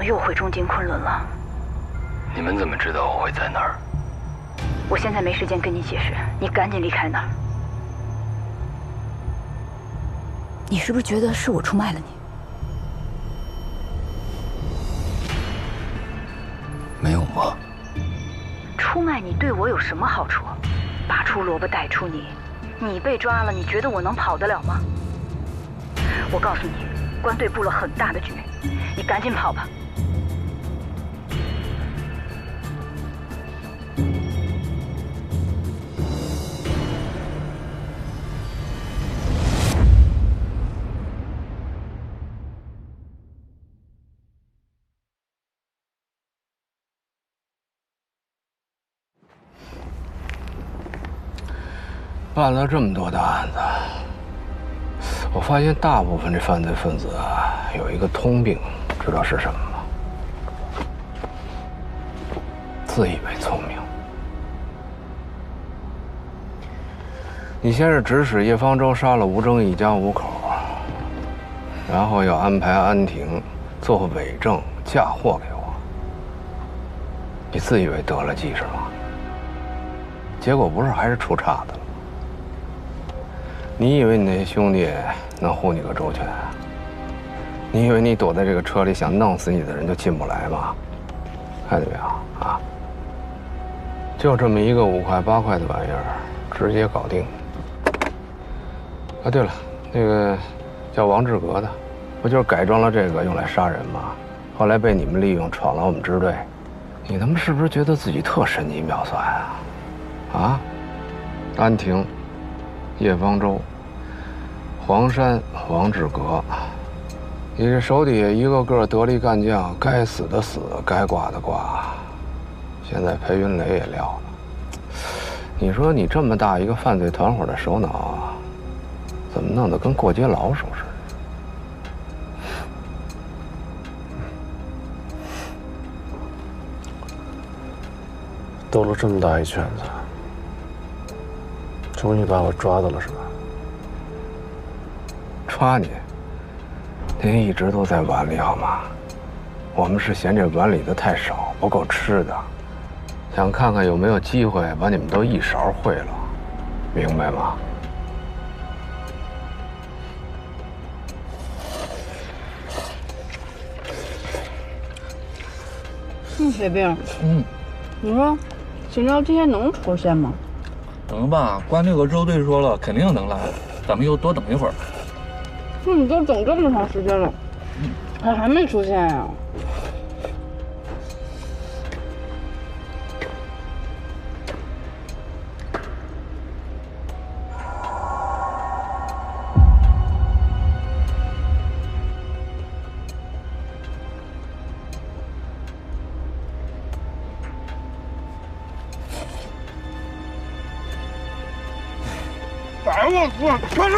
又回中金昆仑了。你们怎么知道我会在那儿？我现在没时间跟你解释，你赶紧离开那儿。你是不是觉得是我出卖了你？没有吗？出卖你对我有什么好处？拔出萝卜带出泥，你被抓了，你觉得我能跑得了吗？我告诉你，关队布了很大的局，你赶紧跑吧。办了这么多的案子，我发现大部分这犯罪分子啊有一个通病，知道是什么吗？自以为聪明。你先是指使叶方舟杀了吴征一家5口，然后要安排安婷做伪证嫁祸给我，你自以为得了计是吗？结果不是还是出岔子了？你以为你那些兄弟能护你个周全？你以为你躲在这个车里想弄死你的人就进不来吗？看见没有啊？就这么一个5块8块的玩意儿，直接搞定。啊，对了，那个叫王志格的，不就是改装了这个用来杀人吗？后来被你们利用闯了我们支队，你他妈是不是觉得自己特神机妙算啊？啊？安婷、叶方舟、黄山、王志格，你这手底下一个个得力干将，该死的死，该挂的挂，现在裴云雷也撂了。你说你这么大一个犯罪团伙的首脑，怎么弄得跟过街老鼠似的？兜了这么大一圈子，终于把我抓到了是吧？抓你？您一直都在碗里好吗？我们是嫌这碗里的太少，不够吃的，想看看有没有机会把你们都一勺烩了，明白吗？铁兵，你说秦昭今天能出现吗？能吧？关这个周队说了，肯定能来，咱们又多等一会儿。那你都等这么长时间了，他还没出现呀？开车！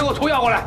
给我图要过来。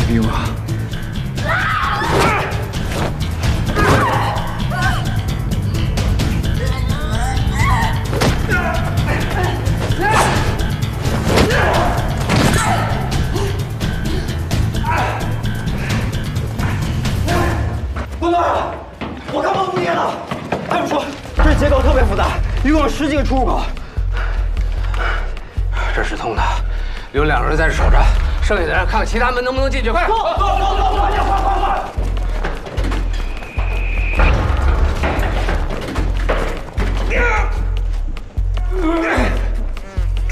逼我！不能！我刚刚不捏了。他们说这结构特别复杂，一共有10几个出入口。这是通的，留2个人在这守着，剩下的人看看其他门能不能进去。快！走！快点！快！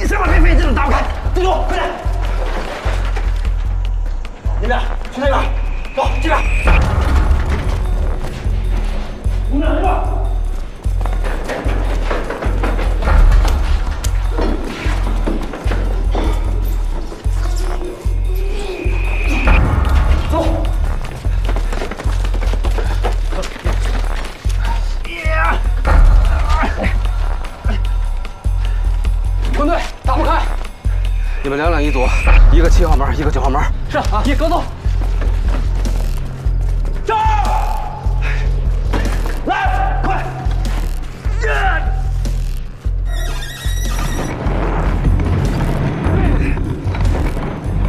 先把这废镜打开，地图，快点！你们俩去那边，走这边。我们俩这边。quân队打不开，你们2两一组，一个7号门，一个9号门。是啊，你跟走。走！来，快！对，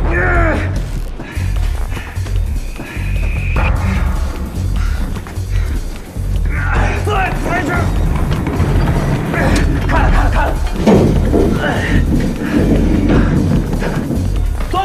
没事。看了。走。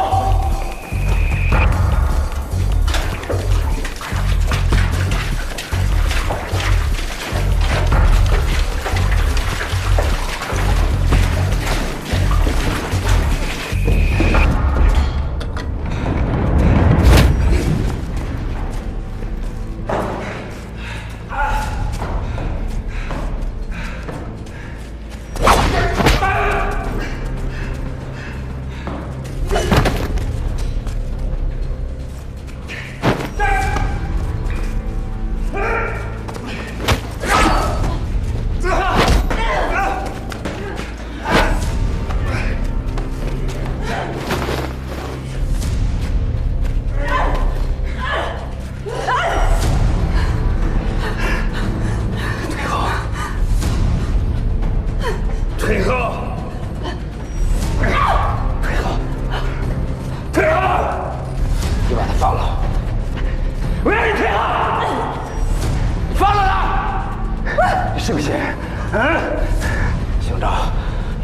信不信？嗯，行长，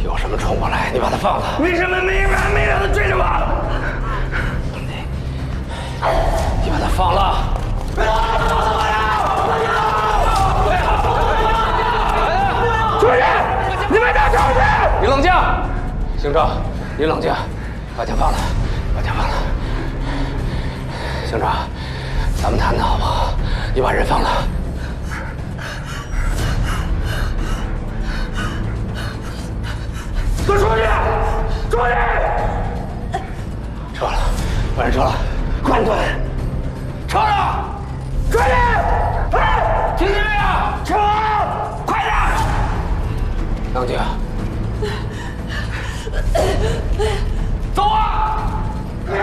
有什么冲过来，你把他放了。为什么没完没了的追着我？你把他放了。不要！出去！你们都出去！你冷静，行长，你冷静，把枪放了，把枪放了。行长，咱们谈谈好不好？你把人放了。 都出去！出去！撤了，把人撤了，快点！撤了！出去！哎，听见没有？撤！快点！杨姐，走啊！不要！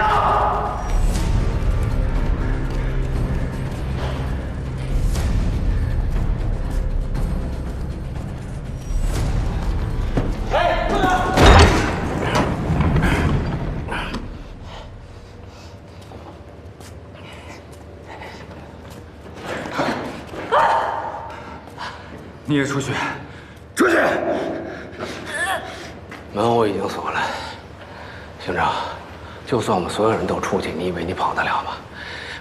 你也出去，出去！门我已经锁了。行长，就算我们所有人都出去，你以为你跑得了吗？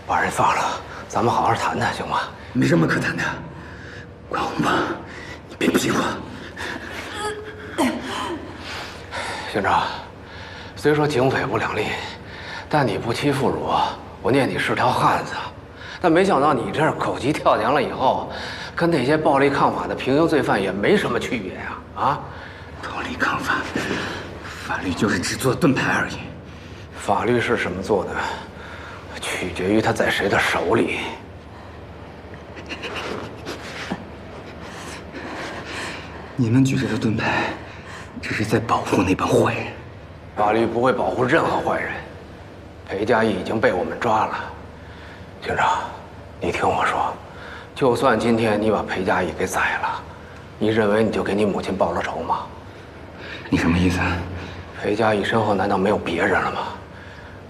把人放了，咱们好好谈谈，行吗？没什么可谈的，关红吧，你别逼我。兄长，虽说警匪不两立，但你不欺负我念你是条汉子。但没想到你这狗急跳墙了以后，跟那些暴力抗法的平行罪犯也没什么区别呀！啊，暴力抗法，法律就是只做盾牌而已。法律是什么做的，取决于它在谁的手里。你们举着的盾牌，只是在保护那帮坏人。法律不会保护任何坏人。裴佳义已经被我们抓了，警长，你听我说，就算今天你把裴佳义给宰了，你认为你就给你母亲报了仇吗？你什么意思？裴佳义身后难道没有别人了吗？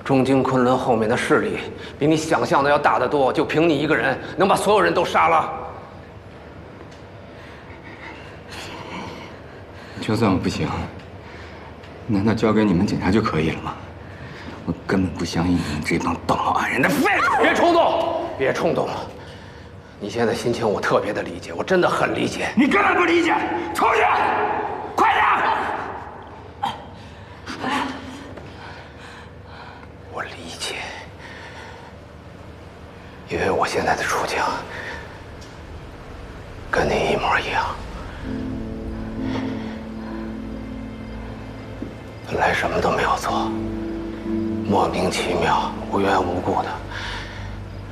中京昆仑后面的势力比你想象的要大得多，就凭你一个人能把所有人都杀了？就算我不行，难道交给你们警察就可以了吗？我根本不相信你们这帮道貌岸然的废物！别冲动，别冲动！你现在心情我特别的理解，我真的很理解。你根本不理解！出去，快点！我理解，因为我现在的处境跟你一模一样。本来什么都没有做，莫名其妙、无缘无故的，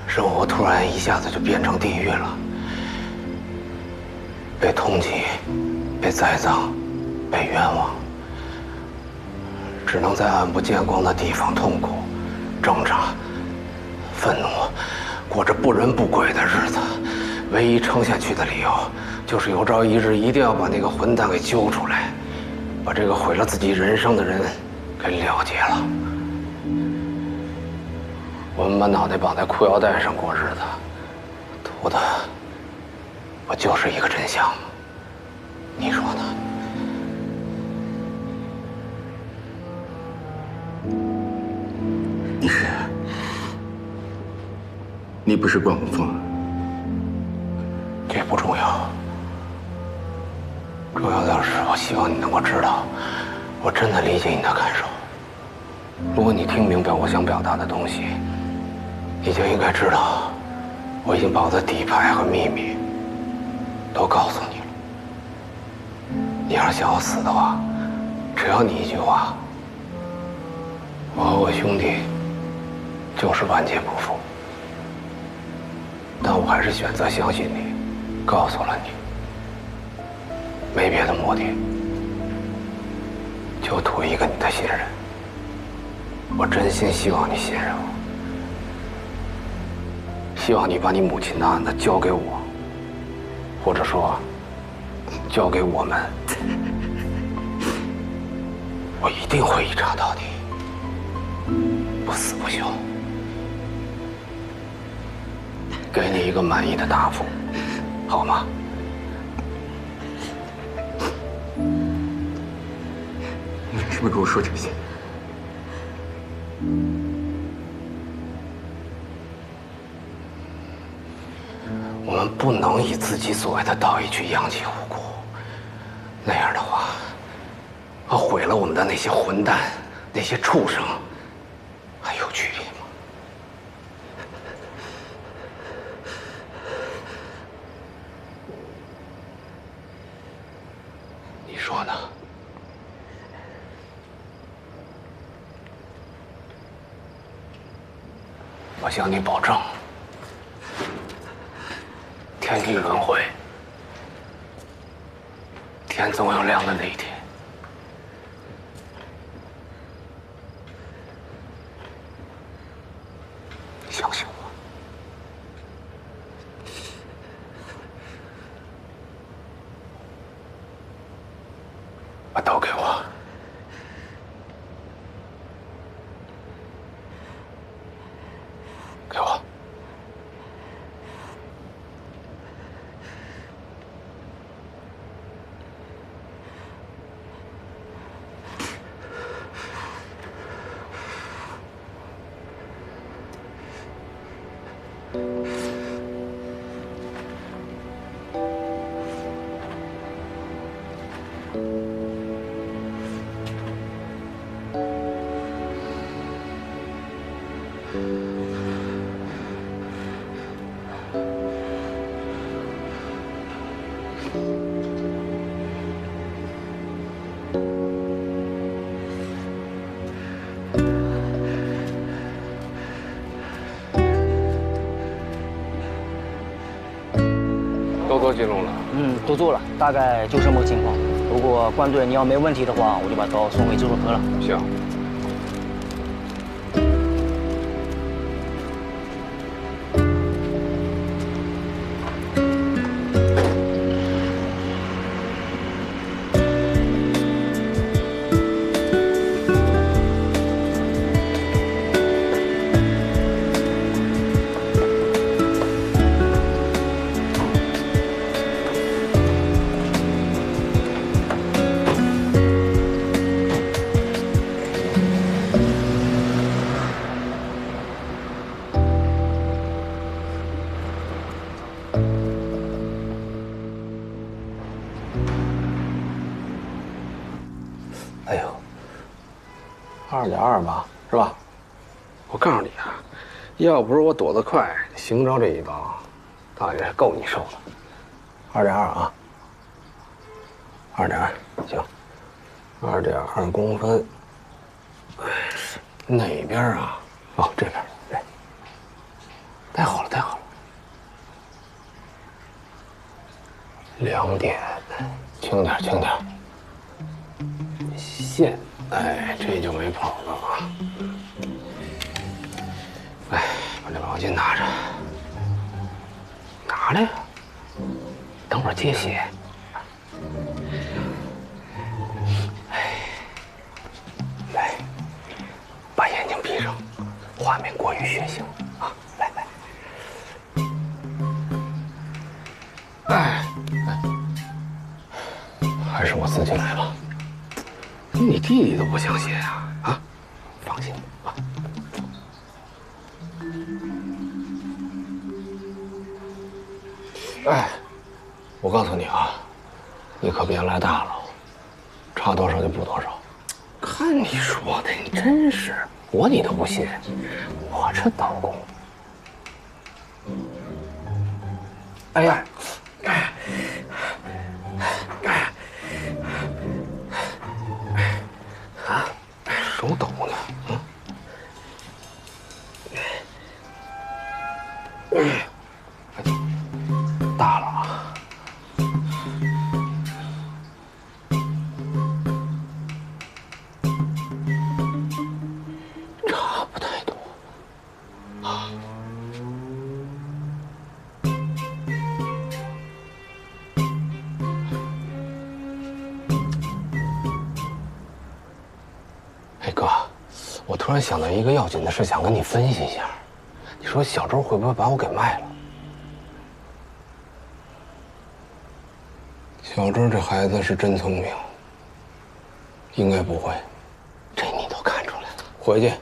生活突然一下子就变成地狱了。被通缉，被栽赃，被冤枉，只能在暗不见光的地方痛苦、挣扎、愤怒，过着不人不鬼的日子。唯一撑下去的理由，就是有朝一日一定要把那个混蛋给揪出来，把这个毁了自己人生的人给了结了。我们把脑袋绑在裤腰带上过日子，图的不就是一个真相吗？你说呢？你不是关红枫，这不重要。重要的是，我希望你能够知道，我真的理解你的感受。如果你听明白我想表达的东西，你就应该知道，我已经把我的底牌和秘密都告诉你了。你要是想我死的话，只要你一句话，我和我兄弟就是万劫不复。但我还是选择相信你，告诉了你，没别的目的，就图一个你的信任。我真心希望你信任我，希望你把你母亲的案子交给我，或者说交给我们，我一定会一查到底，不死不休。给你一个满意的答复，好吗？你为什么跟我说这些？我们不能以自己所谓的道义去殃及无辜，那样的话，和毁了我们的那些混蛋、那些畜生，还有区别吗？你说呢？我向你保证，天地轮回，天总有亮的那一天。相信我。把刀给我。给我。做记录了？都做了，大概就这么个情况。如果关队你要没问题的话，我就把刀送回制作科了。行。哎呦，2.2吧，是吧？我告诉你啊，要不是我躲得快，邢昭这一刀，大约够你受的。2.2啊，2.2，行，2.2公分。哎，哪边啊？哦，这边，对。太好了，太好了。2点，轻点，轻点。线，哎，这就没跑了啊！哎，把这毛巾拿着，拿来呀！等会儿接血。哎，来，把眼睛闭上，画面过于血腥啊！来来，哎，还是我自己来吧。你弟弟都不想写呀？啊，放心吧。哎，我告诉你啊，你可别来大了，差多少就补多少。看你说的，你真是我你都不信，我这刀工。哎呀，手抖呢，大了啊！差不太多啊。哎哥，我突然想到一个要紧的事，想跟你分析一下。你说小周会不会把我给卖了？小周这孩子是真聪明，应该不会。这你都看出来了。回去。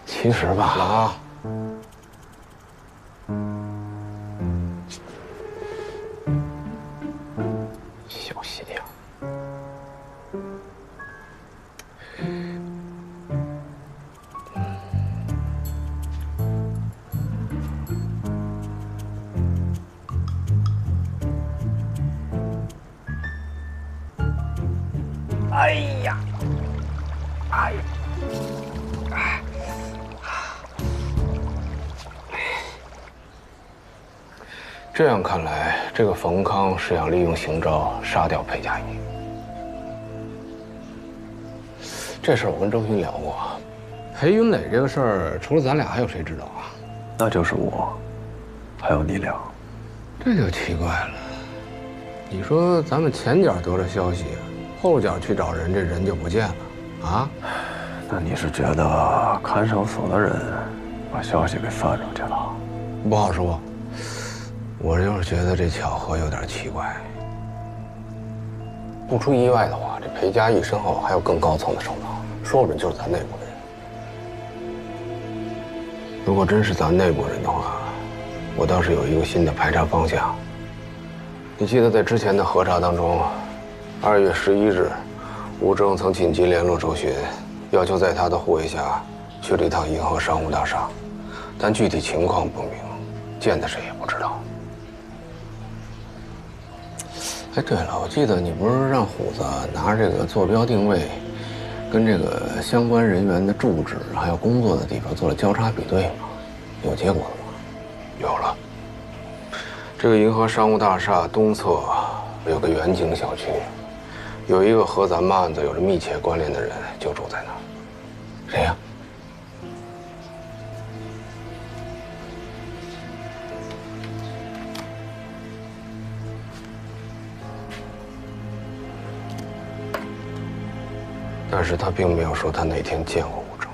其实吧，啊。小心眼。哎呀，哎呀，哎，这样看来，这个冯康是想利用邢昭杀掉裴佳怡。这事儿我跟周勋聊过，裴云磊这个事儿，除了咱俩还有谁知道啊？那就是我，还有你俩。这就奇怪了。你说咱们前脚得了消息，后脚去找人，这人就不见了，啊？那你是觉得看守所的人把消息给放出去了？不好说。我就是觉得这巧合有点奇怪。不出意外的话，这裴佳义身后还有更高层的首脑，说不准就是咱内部的人。如果真是咱内部人的话，我倒是有一个新的排查方向。你记得在之前的核查当中，2月11日，吴征曾紧急联络周巡，要求在他的护卫下去了一趟银河商务大厦，但具体情况不明，见的谁也不知道。哎，对了，我记得你不是让虎子拿这个坐标定位跟这个相关人员的住址还有工作的地方做了交叉比对吗？有结果了吗？有了。这个银河商务大厦东侧有个远景小区，有一个和咱们案子有着密切关联的人就住在那儿。谁呀？但是他并没有说他哪天见过吴征。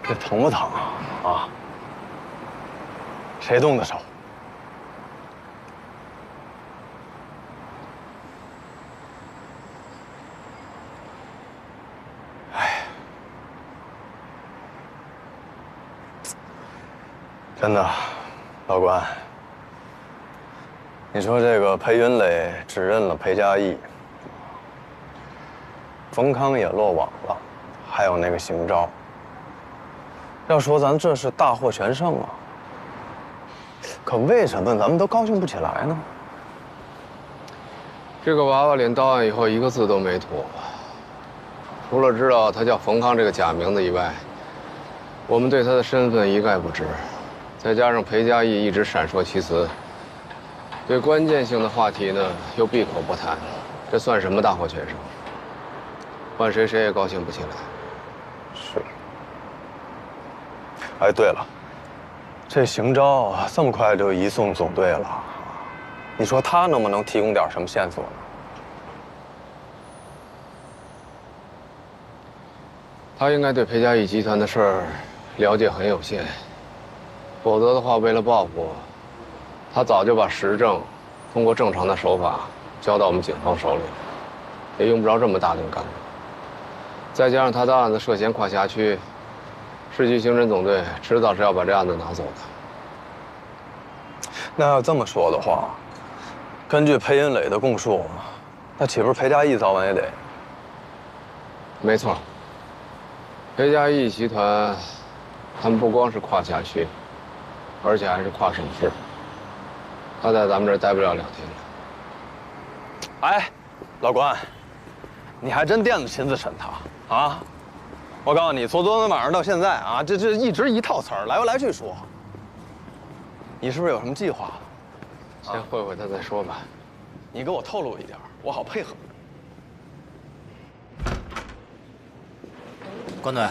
这疼不疼啊？谁动的手？哎，真的，老关，你说这个裴云磊指认了裴嘉义，冯康也落网了。还有那个邢昭，要说咱这是大获全胜啊，可为什么咱们都高兴不起来呢？这个娃娃脸到案以后，一个字都没吐，除了知道他叫冯康这个假名字以外，我们对他的身份一概不知。再加上裴嘉义一直闪烁其词，对关键性的话题呢又闭口不谈，这算什么大获全胜？换谁谁也高兴不起来。是。哎，对了，这邢昭这么快就移送总队了，你说他能不能提供点什么线索呢？他应该对裴嘉义集团的事儿了解很有限，否则的话，为了报复，他早就把实证通过正常的手法交到我们警方手里了，也用不着这么大动干戈。再加上他的案子涉嫌跨辖区，市区刑侦总队迟早是要把这案子拿走的。那要这么说的话，根据裴云磊的供述，那岂不是裴嘉义早晚也得？没错，裴嘉义集团，他们不光是跨辖区，而且还是跨省市。他在咱们这儿待不了2天了。哎，老关，你还真惦着亲自审他啊！我告诉你，从昨天晚上到现在啊，这一直一套词儿来回来去说。你是不是有什么计划？先会会他再说吧。你给我透露一点，我好配合。关队，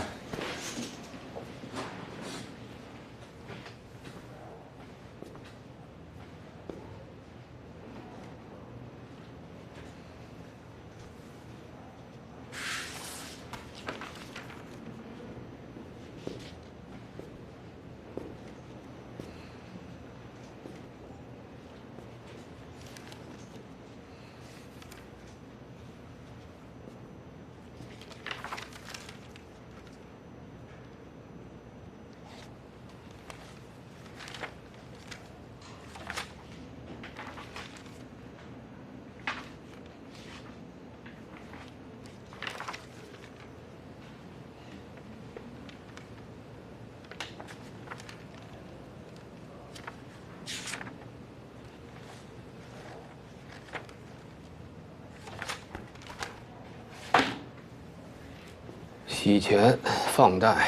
洗钱、放贷、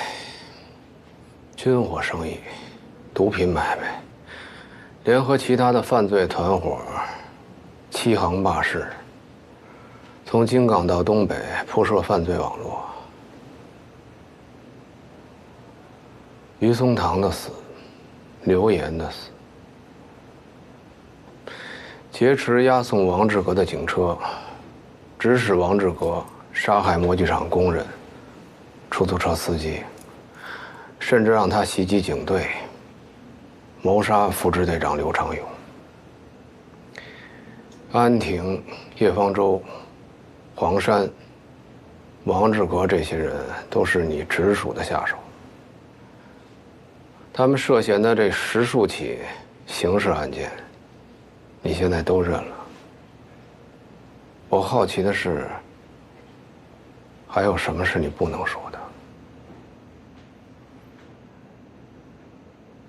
军火生意、毒品买卖，联合其他的犯罪团伙，欺行霸市，从京港到东北铺设犯罪网络。于松堂的死，刘岩的死，劫持押送王志革的警车，指使王志革杀害模具厂工人、出租车司机，甚至让他袭击警队，谋杀副支队长刘长勇。安亭、叶方舟、黄山、王志革这些人都是你直属的下手。他们涉嫌的这10数起刑事案件，你现在都认了。我好奇的是，还有什么是你不能说的？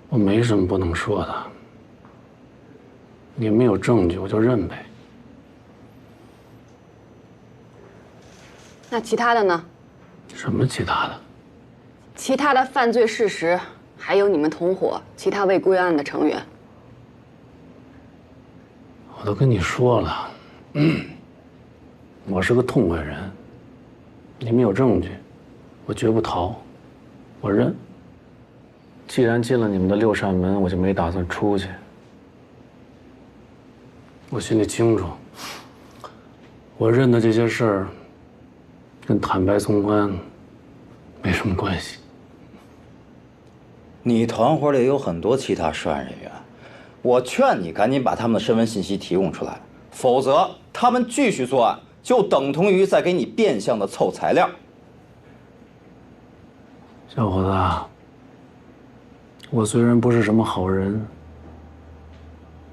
我没什么不能说的。你没有证据，我就认呗。那其他的呢？什么其他的？其他的犯罪事实，还有你们同伙其他未归案的成员。我都跟你说了，我是个痛快人。你们有证据，我绝不逃，我认。既然进了你们的6扇门，我就没打算出去。我心里清楚，我认的这些事儿，跟坦白从宽没什么关系。你团伙里有很多其他涉案人员，我劝你赶紧把他们的身份信息提供出来，否则他们继续作案，就等同于在给你变相的凑材料。小伙子，我虽然不是什么好人，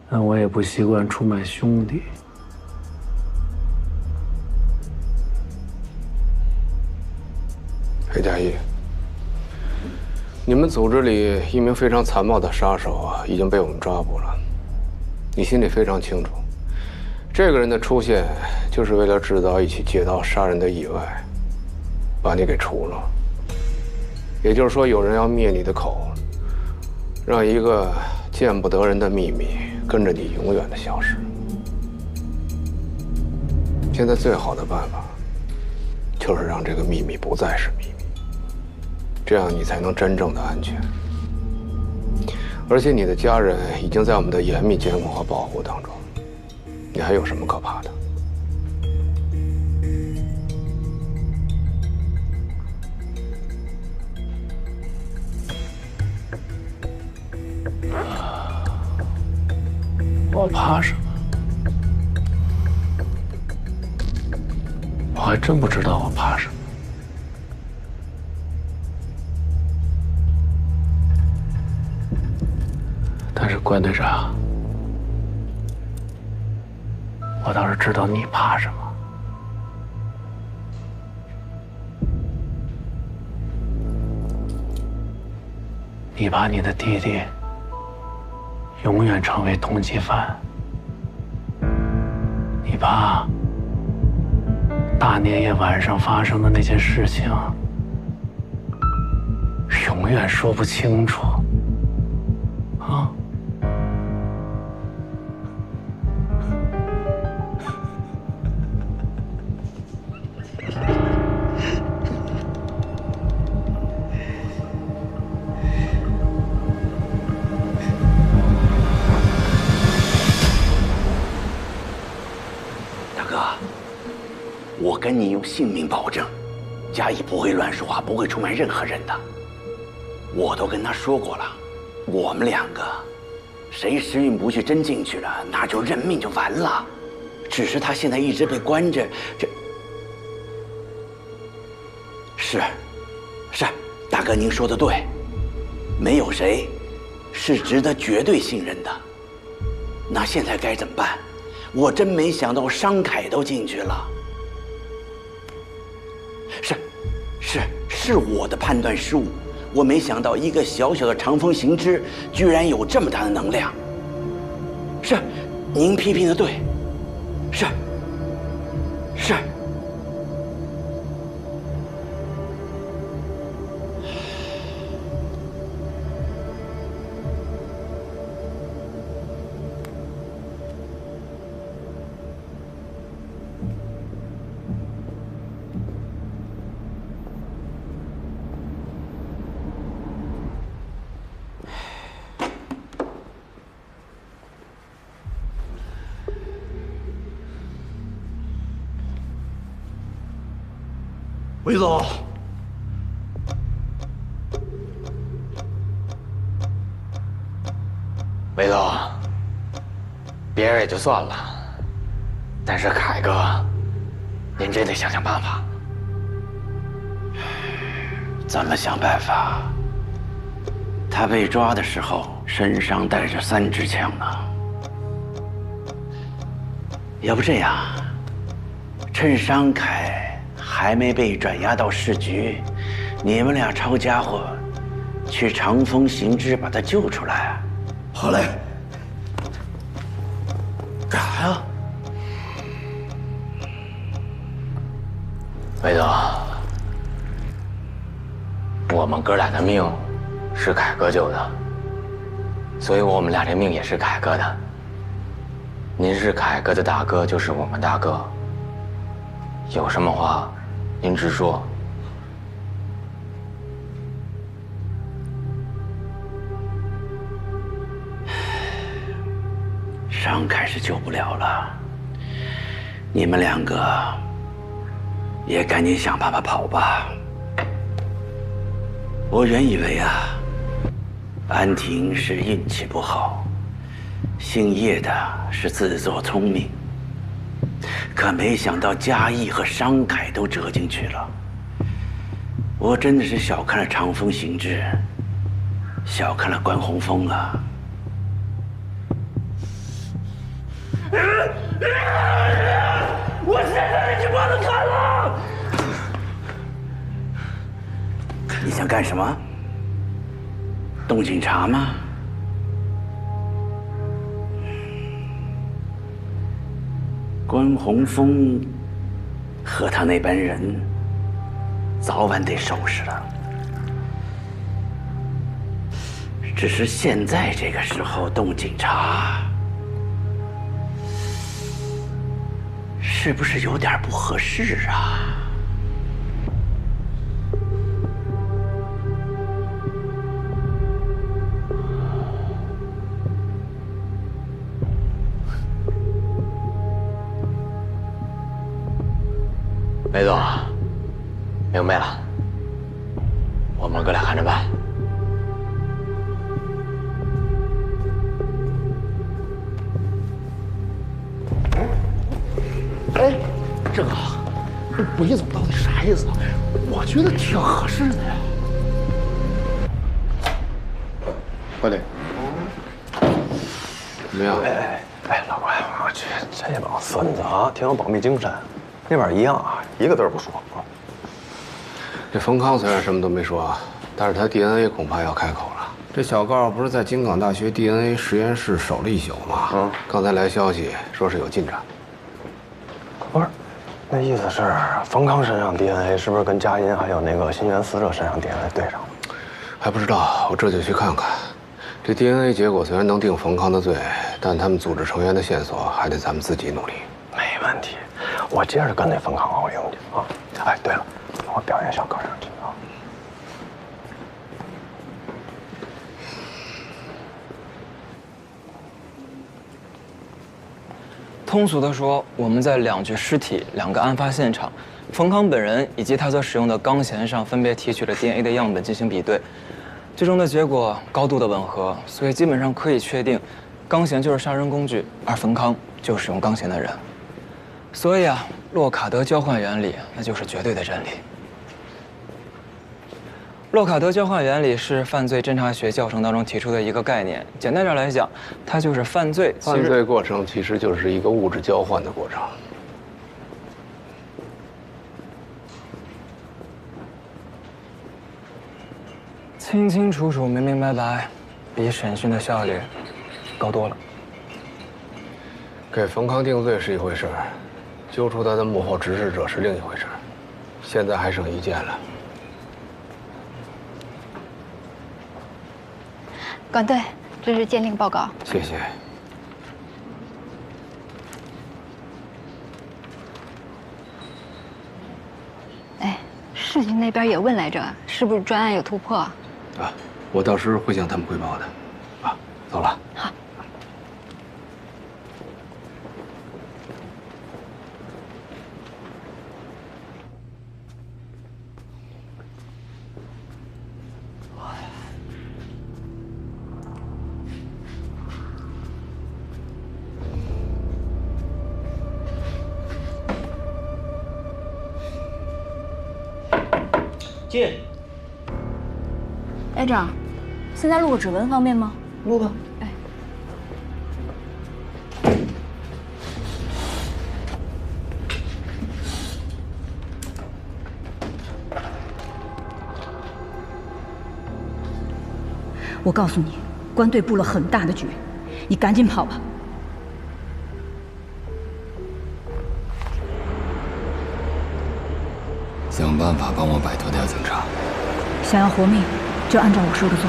但我也不习惯出卖兄弟。裴佳义，你们组织里一名非常残暴的杀手已经被我们抓捕了。你心里非常清楚，这个人的出现就是为了制造一起劫刀杀人的意外，把你给除了。也就是说，有人要灭你的口，让一个见不得人的秘密跟着你永远的消失。现在最好的办法，就是让这个秘密不再是秘密，这样你才能真正的安全。而且你的家人已经在我们的严密监控和保护当中，你还有什么可怕的？我怕什么？我还真不知道我怕什么。但是关队长，我倒是知道你怕什么。你怕你的弟弟永远成为通缉犯，你怕大年夜晚上发生的那些事情永远说不清楚啊。我跟你用性命保证，嘉义不会乱说话，不会出卖任何人的。我都跟他说过了，我们两个，谁时运不去真进去了，那就认命就完了。只是他现在一直被关着，是，大哥您说的对，没有谁是值得绝对信任的。那现在该怎么办？我真没想到商凯都进去了。是我的判断失误，我没想到一个小小的长风行知居然有这么大的能量。是，您批评的对，是。韦总，韦总，别人也就算了，但是凯哥，您真得想想办法。怎么想办法？他被抓的时候身上带着3支枪呢。要不这样，趁商凯还没被转押到市局，你们俩抄家伙，去长风行知把他救出来。好嘞。干啥呀？韦总，我们哥俩的命是凯哥救的，所以我们俩这命也是凯哥的。您是凯哥的大哥，就是我们大哥。有什么话，您直说。商凯是救不了了，你们2个也赶紧想办法跑吧。我原以为啊，安婷是运气不好，姓叶的是自作聪明，可没想到嘉义和商凯都折进去了。我真的是小看了长风行知，小看了关洪峰啊。我现在已经把他砍了！你想干什么？动警察吗？关洪峰和他那班人，早晚得收拾了。只是现在这个时候动警察，是不是有点不合适啊？梅总，明白了，我们哥俩看着办。哎，这个韦总到底啥意思啊？我觉得挺合适的呀。快点，怎么样？哎，老关，我去，这帮孙子啊，挺有保密精神。那边一样啊，一个字不说。这冯康虽然什么都没说，但是他 DNA 恐怕要开口了。这小高不是在京港大学 DNA 实验室守了1宿吗？刚才来消息说是有进展。不是，那意思是冯康身上 DNA 是不是跟佳音还有那个新源死者身上 DNA 对上了？还不知道，我这就去看看。这 DNA 结果虽然能定冯康的罪，但他们组织成员的线索还得咱们自己努力。没问题，我接着跟那冯康熬鹰去啊！哎，对了，我表演小歌上去啊。通俗地说，我们在2具尸体、2个案发现场，冯康本人以及他所使用的钢弦上分别提取了 DNA 的样本进行比对，最终的结果高度的吻合，所以基本上可以确定，钢弦就是杀人工具，而冯康就是使用钢弦的人。所以啊，洛卡德交换原理那就是绝对的真理。洛卡德交换原理是犯罪侦查学教程当中提出的一个概念，简单点来讲，它就是犯罪过程其实就是一个物质交换的过程。清清楚楚、明明白白，比审讯的效率高多了。给冯康定罪是一回事，揪出他的幕后指使者是另一回事。现在还剩1件了。管队，这是鉴定报告。谢谢。哎，市局那边也问来着，是不是专案有突破？啊，我到时会向他们汇报的。啊，走了。好。进。哎，长，现在录个指纹方便吗？录吧。哎。我告诉你，关队布了很大的局，你赶紧跑吧。想办法帮我摆脱掉警察。想要活命，就按照我说的做。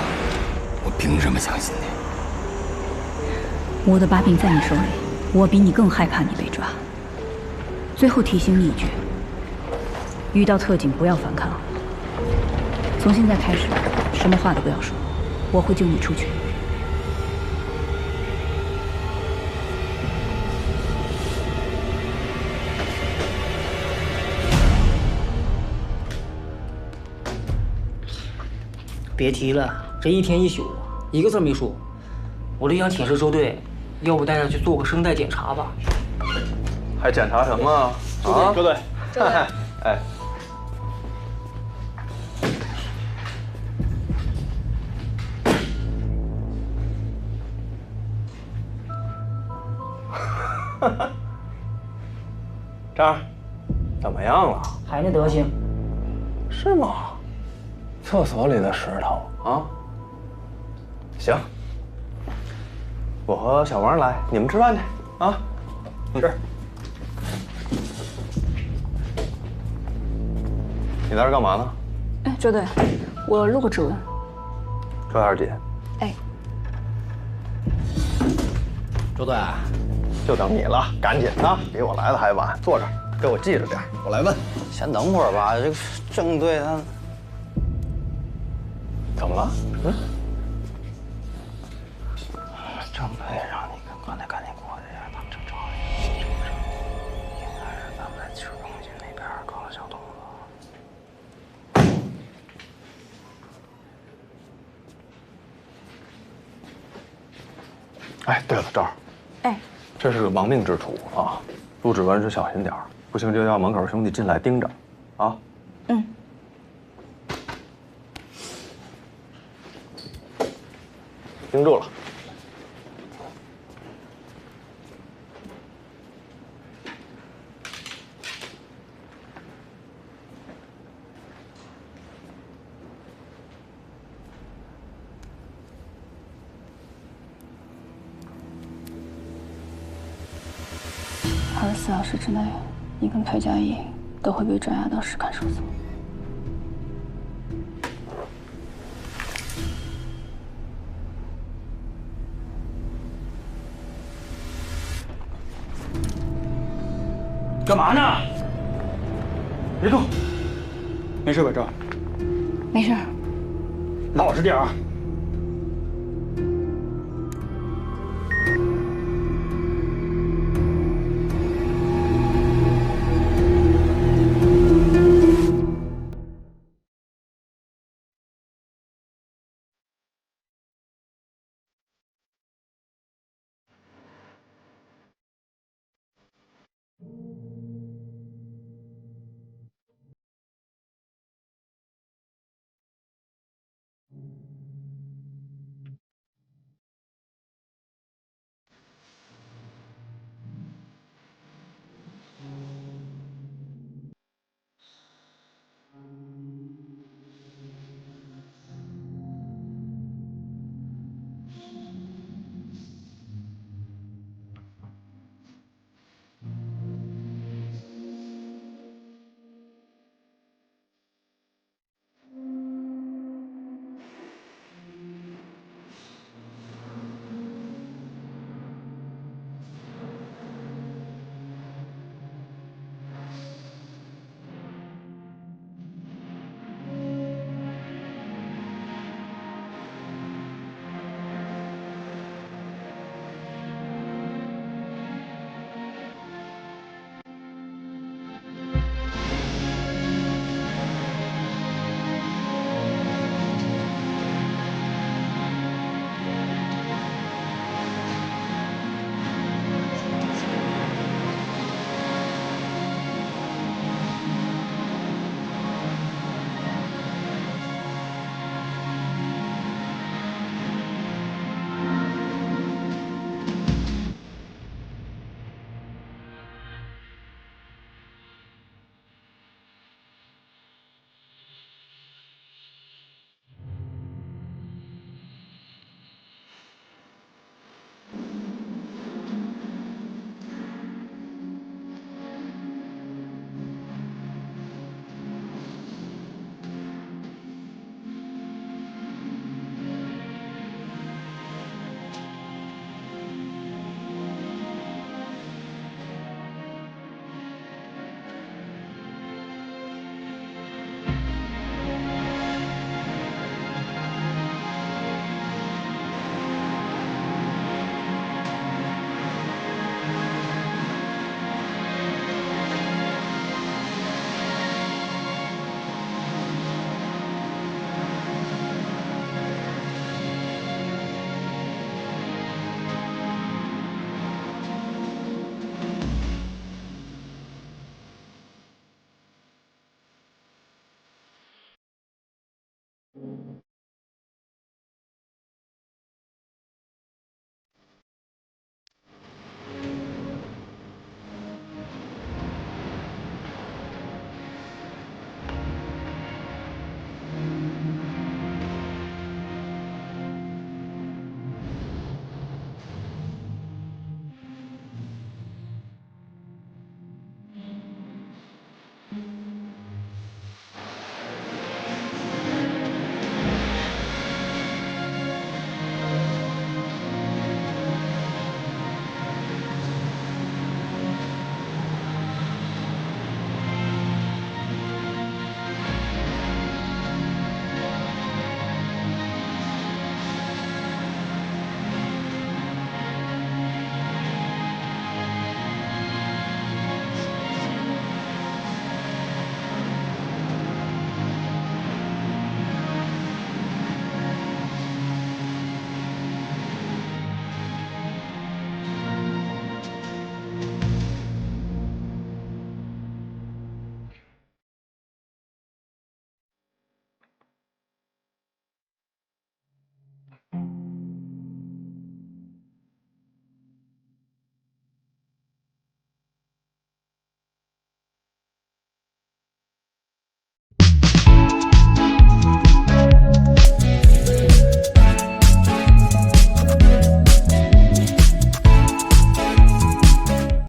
我凭什么相信你？我的把柄在你手里，我比你更害怕你被抓。最后提醒你一句，遇到特警不要反抗。从现在开始，什么话都不要说，我会救你出去。别提了，这一天一宿，一个字没说。我就想请示周队，要不带他去做个声带检查吧？还检查什么啊？周队，周队，哎，这儿怎么样了？还那德行？是吗？厕所里的石头啊？行，我和小王来，你们吃饭去啊。是。你在这干嘛呢？哎，周队，我录个指纹。周二姐。哎。周队，就等你了，赶紧的，比我来的还晚。坐这儿，给我记着点，我来问。先等会儿吧，这个郑队他。怎么了？嗯？郑队让你跟刚才赶紧过去，他们正找你。应该是咱们在吃东西那边搞了小动作。哎，对了，赵儿，哎，这是个亡命之徒啊，录指纹时小心点儿，不行就叫门口兄弟进来盯着，啊。嗯。盯住了。24小时之内，你跟裴佳怡都会被转押到石看守所。干嘛呢？别动！没事吧，赵？没事。老实点啊！